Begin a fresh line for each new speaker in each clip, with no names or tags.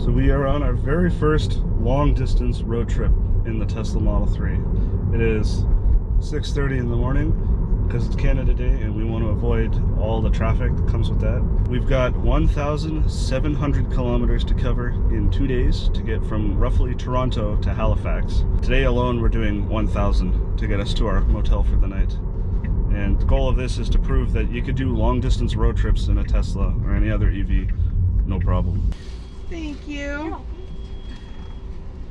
So we are on our very first long distance road trip in the Tesla Model 3. It is 6:30 in the morning because it's Canada Day and we want to avoid all the traffic that comes with that. We've got 1,700 kilometers to cover in 2 days to get from roughly Toronto to Halifax. Today alone we're doing 1,000 to get us to our motel for the night. And the goal of this is to prove that you could do long distance road trips in a Tesla or any other EV, no problem.
Thank you.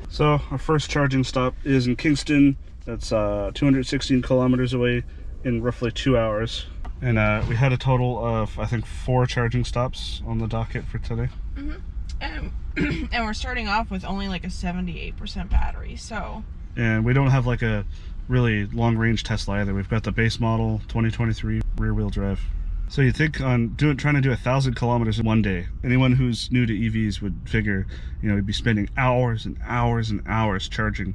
So our first charging stop is in Kingston. That's 216 kilometers away in roughly 2 hours. And we had a total of, I think, 4 charging stops on the docket for today.
And we're starting off with only like a 78% battery, so.
And we don't have like a really long range Tesla either. We've got the base model 2023 rear wheel drive. So you think on trying to do 1,000 kilometers in one day, anyone who's new to EVs would figure, you know, you'd be spending hours and hours and hours charging.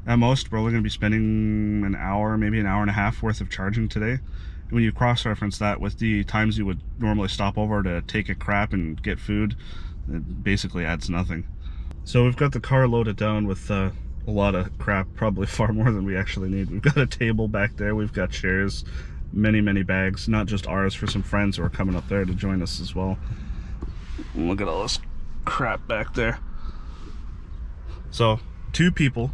At most, we're only going to be spending an hour, maybe an hour and a half worth of charging today. And when you cross-reference that with the times you would normally stop over to take a crap and get food, it basically adds nothing. So we've got the car loaded down with a lot of crap, probably far more than we actually need. We've got a table back there, we've got chairs, many bags, not just ours, for some friends who are coming up there to join us as well. And look at all this crap back there. So 2 people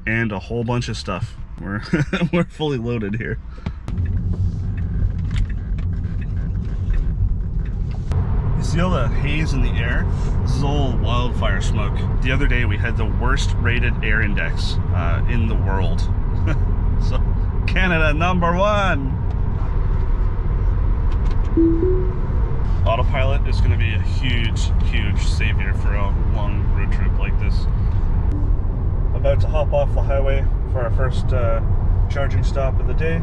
and a whole bunch of stuff. We're we're fully loaded here. You see all the haze in the air? This is all wildfire smoke. The other day we had the worst rated air index in the world. So Canada #1. Autopilot is going to be a huge savior for a long road trip like this. About to hop off the highway for our first charging stop of the day.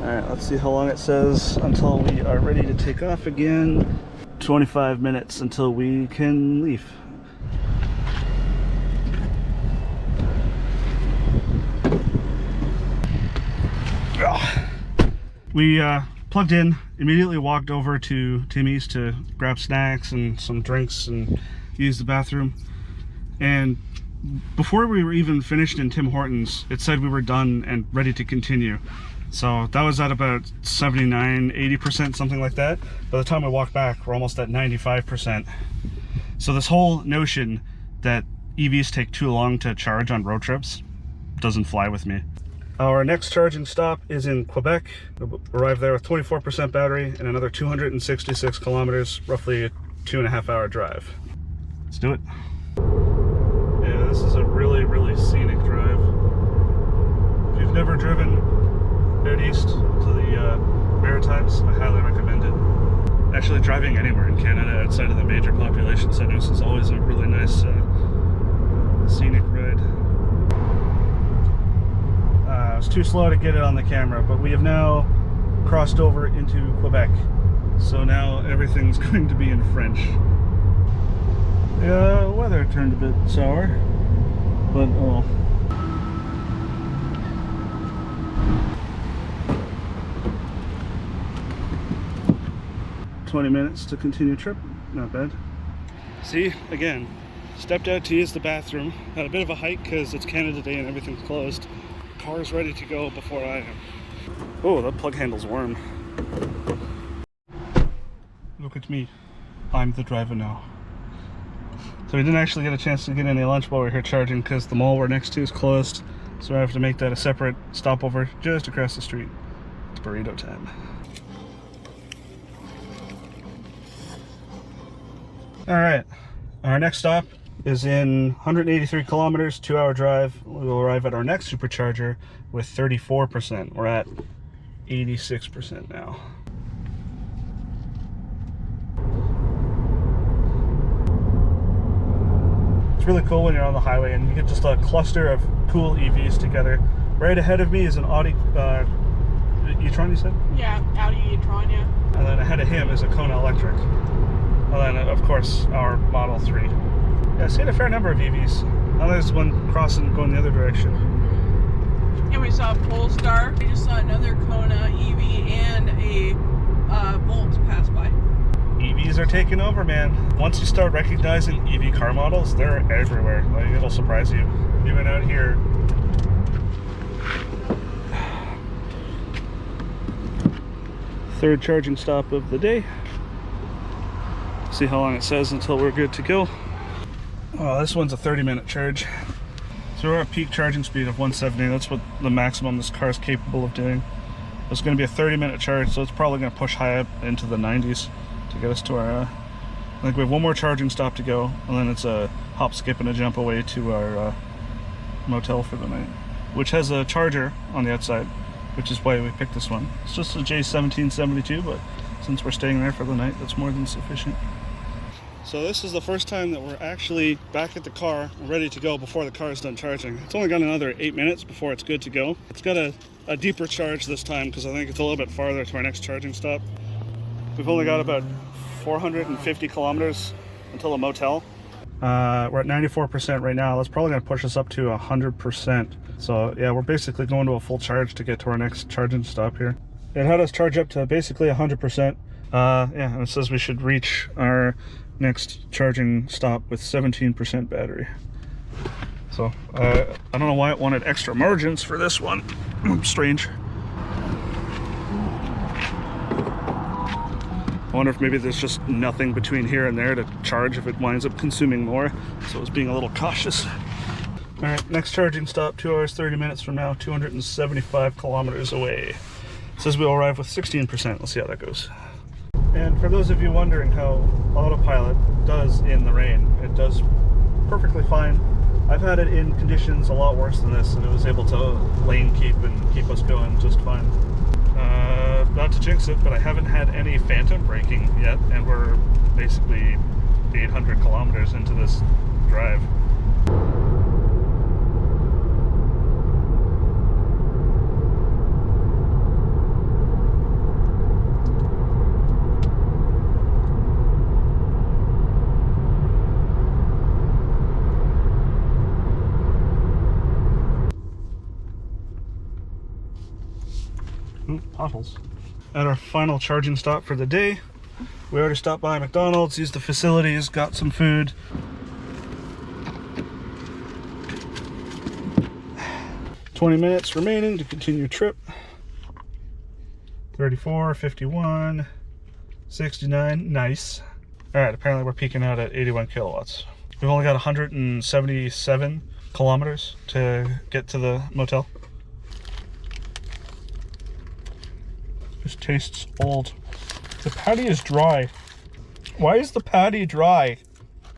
Alright, let's see how long it says until we are ready to take off again. 25 minutes until we can leave. We plugged in, immediately walked over to Timmy's to grab snacks and some drinks and use the bathroom. And before we were even finished in Tim Hortons, it said we were done and ready to continue. So that was at about 79–80%, something like that. By the time we walked back, we're almost at 95%. So this whole notion that EVs take too long to charge on road trips doesn't fly with me. Our next charging stop is in Quebec. We'll arrive there with 24% battery and another 266 kilometers, roughly a 2.5 hour drive. Let's do it. Yeah, this is a really scenic drive. If you've never driven out east to the Maritimes, I highly recommend it. Actually, driving anywhere in Canada outside of the major population centers is always a really nice scenic ride. It's too slow to get it on the camera, but we have now crossed over into Quebec. So now everything's going to be in French. The weather turned a bit sour, but oh. "20 minutes to continue trip, not bad." See, again, stepped out to use the bathroom. Had a bit of a hike because it's Canada Day and everything's closed. Car's ready to go before I am. Oh, that plug handle's warm. Look at me. I'm the driver now. So we didn't actually get a chance to get any lunch while we were here charging because the mall we're next to is closed. So I have to make that a separate stopover just across the street. It's burrito time. Alright, our next stop is in 183 kilometers, 2 hour drive. We will arrive at our next supercharger with 34%. We're at 86% now. It's really cool when you're on the highway and you get just a cluster of cool EVs together. Right ahead of me is an Audi e-tron, you said?
Yeah, Audi e-tron, yeah.
And then ahead of him is a Kona Electric. And then, of course, our Model 3. Yeah, I've seen a fair number of EVs. Now there's one crossing going the other direction.
And we saw a Polestar. We just
are taking over, man. Once you start recognizing EV car models, they're everywhere. Like, it'll surprise you. Even out here. Third charging stop of the day. See how long it says until we're good to go. Oh, this one's a 30-minute charge. So we're at peak charging speed of 170. That's what the maximum this car is capable of doing. It's going to be a 30-minute charge, so it's probably going to push high up into the 90s to get us to our... I think we have one more charging stop to go, and then it's a hop, skip, and a jump away to our motel for the night, which has a charger on the outside, which is why we picked this one. It's just a J1772, but since we're staying there for the night, that's more than sufficient. So this is the first time that we're actually back at the car and ready to go before the car is done charging. It's only got another 8 minutes before it's good to go. It's got a deeper charge this time because I think it's a little bit farther to our next charging stop. We've only got about 450 kilometers until the motel. We're at 94% right now. That's probably going to push us up to 100%. So yeah, we're basically going to a full charge to get to our next charging stop here. It had us charge up to basically 100%. Yeah, and it says we should reach our next charging stop with 17% battery. So I don't know why it wanted extra margins for this one. Strange. I wonder if maybe there's just nothing between here and there to charge if it winds up consuming more. So it's being a little cautious. All right, next charging stop, 2 hours, 30 minutes from now, 275 kilometers away. It says we'll arrive with 16%. Let's see how that goes. And for those of you wondering how autopilot does in the rain, it does perfectly fine. I've had it in conditions a lot worse than this, and it was able to lane keep and keep us going just fine. Not to jinx it, but I haven't had any phantom braking yet, and we're basically 800 kilometers into this drive. Potholes. At our final charging stop for the day, we already stopped by McDonald's, used the facilities, got some food. $20 minutes remaining to continue trip. 34, 51, 69, nice. All right, apparently we're peaking out at 81 kilowatts. We've only got 177 kilometers to get to the motel. This tastes old. The patty is dry. Why is the patty dry?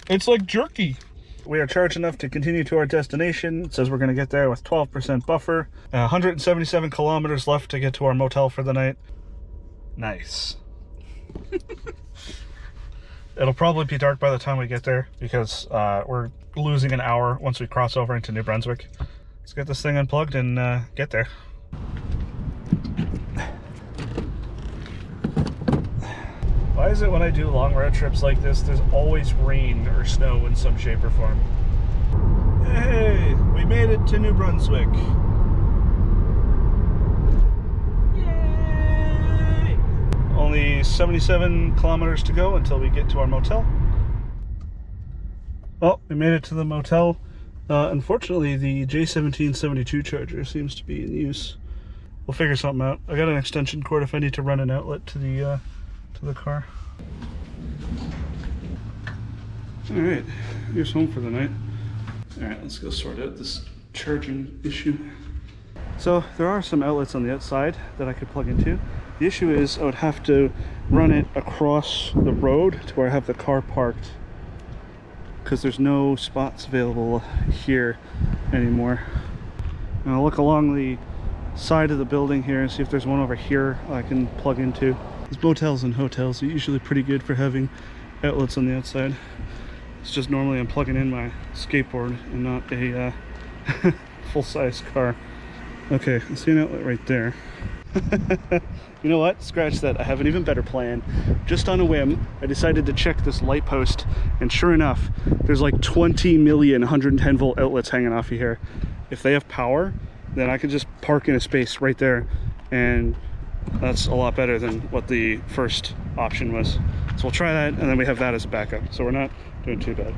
It's like jerky. We are charged enough to continue to our destination. It says we're going to get there with 12% buffer. 177 kilometers left to get to our motel for the night. Nice. It'll probably be dark by the time we get there because we're losing an hour once we cross over into New Brunswick. Let's get this thing unplugged and get there. Why is it when I do long road trips like this, there's always rain or snow in some shape or form? Hey, we made it to New Brunswick. Yay! Only 77 kilometers to go until we get to our motel. Oh, we made it to the motel. Unfortunately, the J1772 charger seems to be in use. We'll figure something out. I got an extension cord if I need to run an outlet to the car. All right, here's home for the night. All right, let's go sort out this charging issue. So there are some outlets on the outside that I could plug into. The issue is I would have to run it across the road to where I have the car parked because there's no spots available here anymore. And I'll look along the side of the building here and see if there's one over here I can plug into. These motels and hotels are usually pretty good for having outlets on the outside. It's just normally I'm plugging in my skateboard and not a full-size car. Okay, I see an outlet right there. You know what? Scratch that. I have an even better plan. Just on a whim, I decided to check this light post, and sure enough, there's like 20 million 110 volt outlets hanging off of here. If they have power, then I can just park in a space right there and That's a lot better than what the first option was. So we'll try that, and then we have that as a backup. So we're not doing too bad.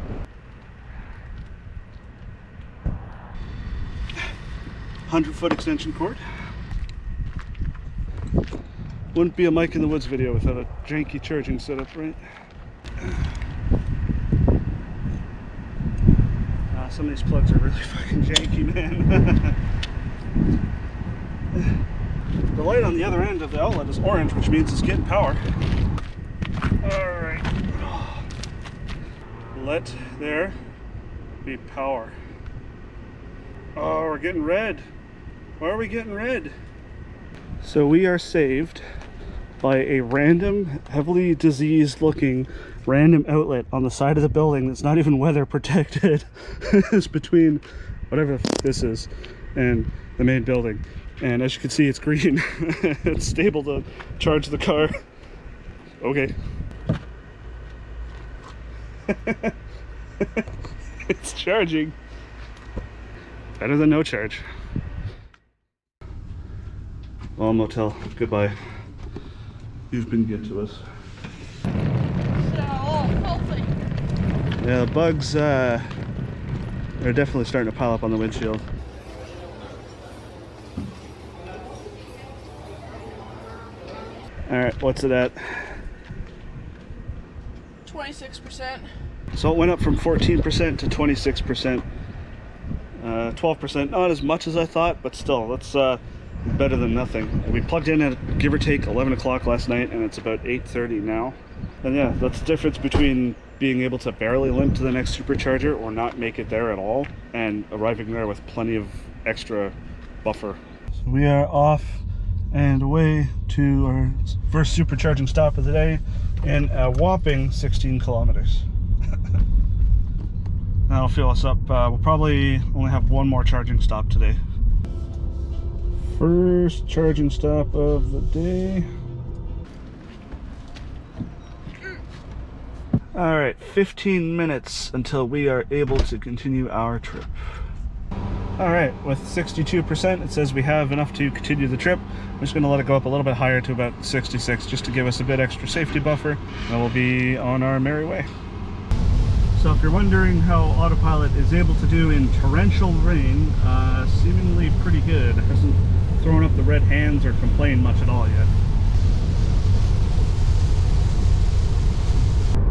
$100-foot extension cord. Wouldn't be a Mike in the Woods video without a janky charging setup, right? Some of these plugs are really fucking janky, man. The light on the other end of the outlet is orange, which means it's getting power. Alright. Let there be power. Oh, we're getting red. Why are we getting red? So we are saved by a random, heavily diseased looking random outlet on the side of the building that's not even weather protected. It's between whatever the f this is and the main building. And as you can see, it's green. It's stable to charge the car. Okay. It's charging. Better than no charge. Well, motel, goodbye. You've been good to us.
So, healthy.
Yeah, the bugs are definitely starting to pile up on the windshield. Alright, what's it at?
26%.
So it went up from 14% to 26%. 12%, not as much as I thought, but still, that's better than nothing. We plugged in at give or take 11 o'clock last night, and it's about 8:30 now. And yeah, that's the difference between being able to barely limp to the next supercharger or not make it there at all, and arriving there with plenty of extra buffer. So we are off and away to our first supercharging stop of the day in a whopping 16 kilometers. That'll fill us up. We'll probably only have one more charging stop today. First charging stop of the day. Alright, 15 minutes until we are able to continue our trip. Alright, with 62%, it says we have enough to continue the trip. I'm just going to let it go up a little bit higher to about 66, just to give us a bit extra safety buffer, and we'll be on our merry way. So if you're wondering how autopilot is able to do in torrential rain, seemingly pretty good. It hasn't thrown up the red hands or complained much at all yet.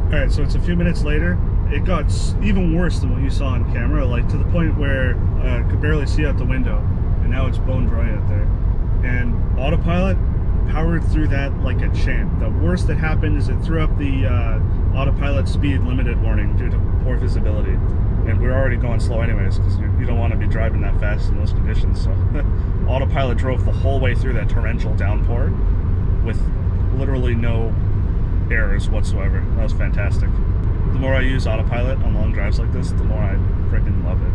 Alright, so it's a few minutes later. It got even worse than what you saw on camera, like to the point where I could barely see out the window, and now it's bone dry out there. And autopilot powered through that like a champ. The worst that happened is it threw up the autopilot speed limited warning due to poor visibility, and we're already going slow anyways because you don't want to be driving that fast in those conditions. So autopilot drove the whole way through that torrential downpour with literally no errors whatsoever. That was fantastic. The more I use autopilot on long drives like this, the more I freaking love it.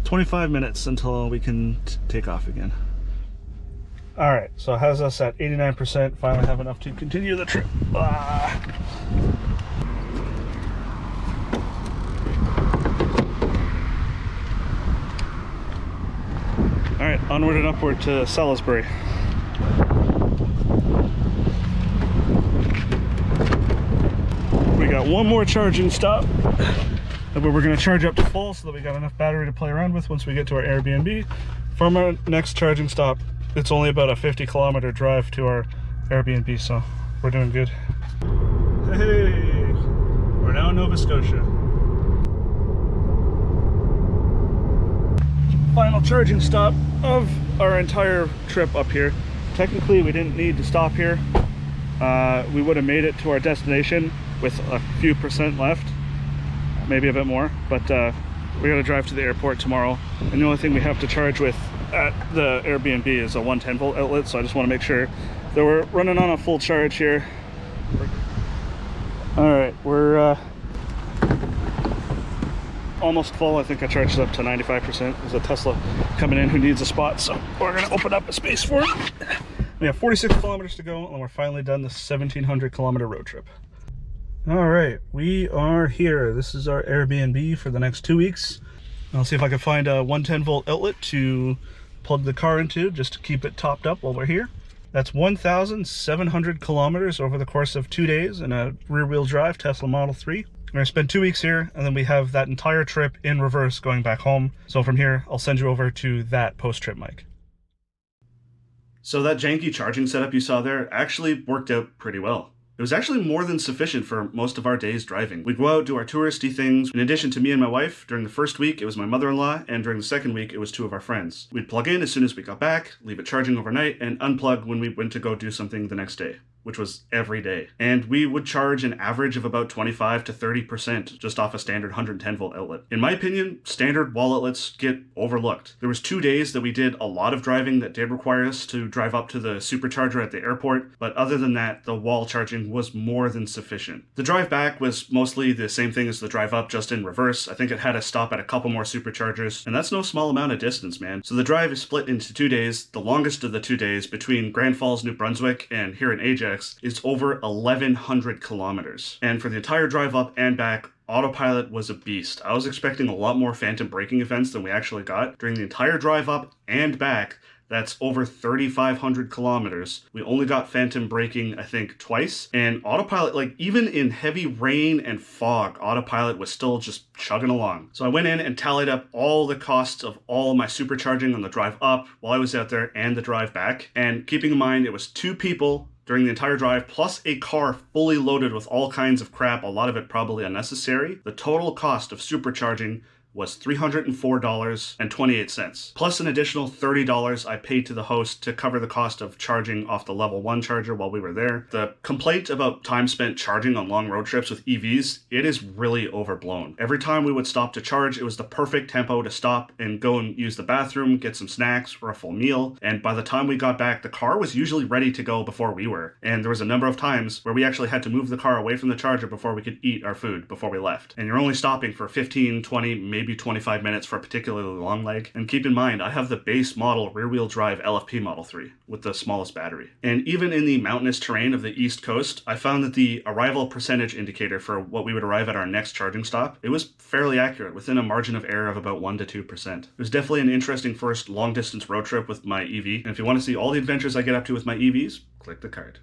25 minutes until we can take off again. Alright, so it has us at 89%, finally have enough to continue the trip. Alright, onward and upward to Salisbury. We got one more charging stop, but we're going to charge up to full so that we got enough battery to play around with once we get to our Airbnb. From our next charging stop, it's only about a 50-kilometer drive to our Airbnb, so we're doing good. Hey, we're now in Nova Scotia. Final charging stop of our entire trip up here. Technically, we didn't need to stop here. We would have made it to our destination with a few percent left, maybe a bit more, but we gotta drive to the airport tomorrow, and the only thing we have to charge with at the Airbnb is a 110 volt outlet, so I just want to make sure that we're running on a full charge here. Alright, we're almost full. I think I charged it up to 95%. There's a Tesla coming in who needs a spot, so we're gonna open up a space for him. We have 46 kilometers to go, and we're finally done this 1,700 kilometer road trip. All right, we are here. This is our Airbnb for the next 2 weeks. I'll see if I can find a 110 volt outlet to plug the car into just to keep it topped up while we're here. That's 1,700 kilometers over the course of 2 days in a rear-wheel drive Tesla Model 3. We're going to spend 2 weeks here, and then we have that entire trip in reverse going back home. So from here, I'll send you over to that post-trip mic. So that janky charging setup you saw there actually worked out pretty well. It was actually more than sufficient for most of our days driving. We'd go out, do our touristy things. In addition to me and my wife, during the first week, it was my mother-in-law, and during the second week, it was 2 of our friends. We'd plug in as soon as we got back, leave it charging overnight, and unplug when we went to go do something the next day, which was every day. And we would charge an average of about 25 to 30% just off a standard 110 volt outlet. In my opinion, standard wall outlets get overlooked. There was 2 days that we did a lot of driving that did require us to drive up to the supercharger at the airport, but other than that, the wall charging was more than sufficient. The drive back was mostly the same thing as the drive up, just in reverse. I think it had a stop at a couple more superchargers, and that's no small amount of distance, man. So the drive is split into 2 days. The longest of the 2 days between Grand Falls, New Brunswick, and here in Ajax is over 1,100 kilometers. And for the entire drive up and back, autopilot was a beast. I was expecting a lot more phantom braking events than we actually got. During the entire drive up and back, that's over 3,500 kilometers. We only got phantom braking, I think, twice. And autopilot, like even in heavy rain and fog, autopilot was still just chugging along. So I went in and tallied up all the costs of all of my supercharging on the drive up while I was out there and the drive back. And keeping in mind, it was 2 people during the entire drive, plus a car fully loaded with all kinds of crap, a lot of it probably unnecessary. The total cost of supercharging was $304.28, plus an additional $30 I paid to the host to cover the cost of charging off the level 1 charger while we were there. The complaint about time spent charging on long road trips with EVs, it is really overblown. Every time we would stop to charge, it was the perfect tempo to stop and go and use the bathroom, get some snacks or a full meal, and by the time we got back, the car was usually ready to go before we were. And there was a number of times where we actually had to move the car away from the charger before we could eat our food before we left. And you're only stopping for 15, 20, maybe 25 minutes for a particularly long leg. And keep in mind, I have the base model rear-wheel drive LFP Model 3 with the smallest battery. And even in the mountainous terrain of the East Coast, I found that the arrival percentage indicator for what we would arrive at our next charging stop, it was fairly accurate, within a margin of error of about 1 to 2%. It was definitely an interesting first long-distance road trip with my EV. And if you want to see all the adventures I get up to with my EVs, click the card.